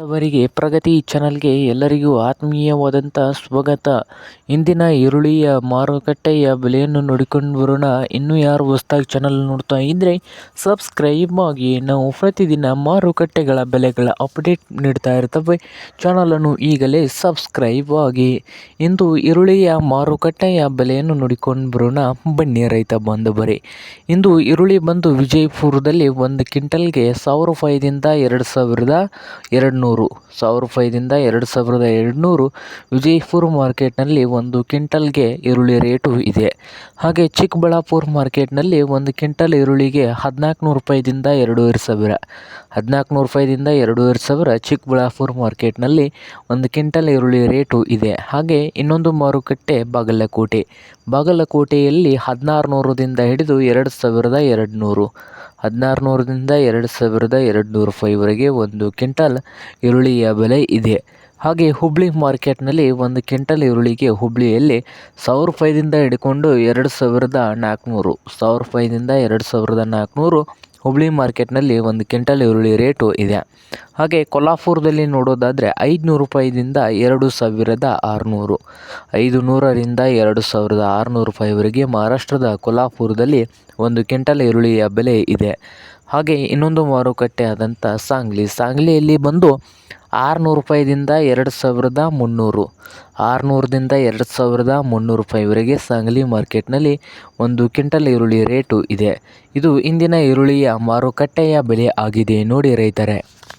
ಅವರಿಗೆ ಪ್ರಗತಿ ಚಾನಲ್ಗೆ ಎಲ್ಲರಿಗೂ ಆತ್ಮೀಯವಾದಂಥ ಸ್ವಾಗತ. ಇಂದಿನ ಈರುಳ್ಳಿಯ ಮಾರುಕಟ್ಟೆಯ ಬೆಲೆಯನ್ನು ನೋಡಿಕೊಂಡು ಬರೋಣ. ಇನ್ನೂ ಯಾರು ಹೊಸದಾಗಿ ಚಾನಲ್ ನೋಡ್ತಾ ಇದ್ದರೆ ಸಬ್ಸ್ಕ್ರೈಬ್ ಆಗಿ. ನಾವು ಪ್ರತಿದಿನ ಮಾರುಕಟ್ಟೆಗಳ ಬೆಲೆಗಳ ಅಪ್ಡೇಟ್ ನೀಡ್ತಾ ಇರ್ತವೆ. ಚಾನಲನ್ನು ಈಗಲೇ ಸಬ್ಸ್ಕ್ರೈಬ್ ಆಗಿ. ಇಂದು ಈರುಳ್ಳಿಯ ಮಾರುಕಟ್ಟೆಯ ಬೆಲೆಯನ್ನು ನೋಡಿಕೊಂಡು ಬರೋಣ. ಬನ್ನಿ ರೈತ ಬಾಂಧವರೇ. ಇಂದು ಈರುಳ್ಳಿ ಬಂದು ವಿಜಯಪುರದಲ್ಲಿ 1 ಕ್ವಿಂಟಲ್ಗೆ 1000 ರೂಪಾಯಿದಿಂದ 2200 ರೂಪಾಯಿದಿಂದ 2200 ವಿಜಯಪುರ ಮಾರ್ಕೆಟ್ನಲ್ಲಿ 1 ಕ್ವಿಂಟಲ್ಗೆ ಈರುಳ್ಳಿ ರೇಟು ಇದೆ. ಹಾಗೆ ಚಿಕ್ಕಬಳ್ಳಾಪುರ ಮಾರ್ಕೆಟ್ನಲ್ಲಿ 1 ಕ್ವಿಂಟಲ್ ಈರುಳ್ಳಿಗೆ 1400 ರೂಪಾಯಿದಿಂದ 2500, 1400 ರೂಪಾಯಿದಿಂದ 2500 ಚಿಕ್ಕಬಳ್ಳಾಪುರ ಮಾರ್ಕೆಟ್ನಲ್ಲಿ 1 ಕ್ವಿಂಟಲ್ ಈರುಳ್ಳಿ ರೇಟು ಇದೆ. ಹಾಗೆ ಇನ್ನೊಂದು ಮಾರುಕಟ್ಟೆ ಬಾಗಲಕೋಟೆಯಲ್ಲಿ 1600ದಿಂದ ಹಿಡಿದು 2200, 1600ದಿಂದ 2200 ರೂಪಾಯಿವರೆಗೆ 1 ಕ್ವಿಂಟಲ್ ಈರುಳ್ಳಿಯ ಬೆಲೆ ಇದೆ. ಹಾಗೆ ಹುಬ್ಳಿ ಮಾರ್ಕೆಟ್ನಲ್ಲಿ 1 ಕ್ವಿಂಟಲ್ ಈರುಳ್ಳಿಗೆ ಹುಬ್ಳಿಯಲ್ಲಿ 1000 ರೂಪಾಯಿದಿಂದ ಹಿಡ್ಕೊಂಡು 2400, 1000 ರೂಪಾಯಿದಿಂದ 2400 ಹುಬ್ಳಿ ಮಾರ್ಕೆಟ್ನಲ್ಲಿ 1 ಕ್ವಿಂಟಲ್ ಈರುಳ್ಳಿ ರೇಟು ಇದೆ. ಹಾಗೆ ಕೊಲ್ಹಾಪುರದಲ್ಲಿ ನೋಡೋದಾದರೆ 500 ರೂಪಾಯಿದಿಂದ 2600, 500ರಿಂದ 2600 ರೂಪಾಯಿವರೆಗೆ ಮಹಾರಾಷ್ಟ್ರದ ಕೊಲ್ಹಾಪುರದಲ್ಲಿ 1 ಕ್ವಿಂಟಲ್ ಈರುಳ್ಳಿಯ ಬೆಲೆ ಇದೆ. ಹಾಗೆ ಇನ್ನೊಂದು ಮಾರುಕಟ್ಟೆ ಆದಂಥ ಸಾಂಗ್ಲಿಯಲ್ಲಿ ಬಂದು 600 ರೂಪಾಯಿದಿಂದ 2300, 600ದಿಂದ 2300 ರೂಪಾಯಿವರೆಗೆ ಸಾಂಗ್ಲಿ ಮಾರ್ಕೆಟ್ನಲ್ಲಿ 1 ಕ್ವಿಂಟಲ್ ಈರುಳ್ಳಿ ರೇಟು ಇದೆ. ಇದು ಇಂದಿನ ಈರುಳ್ಳಿಯ ಮಾರುಕಟ್ಟೆಯ ಬೆಲೆ ಆಗಿದೆ ನೋಡಿ ರೈತರೇ.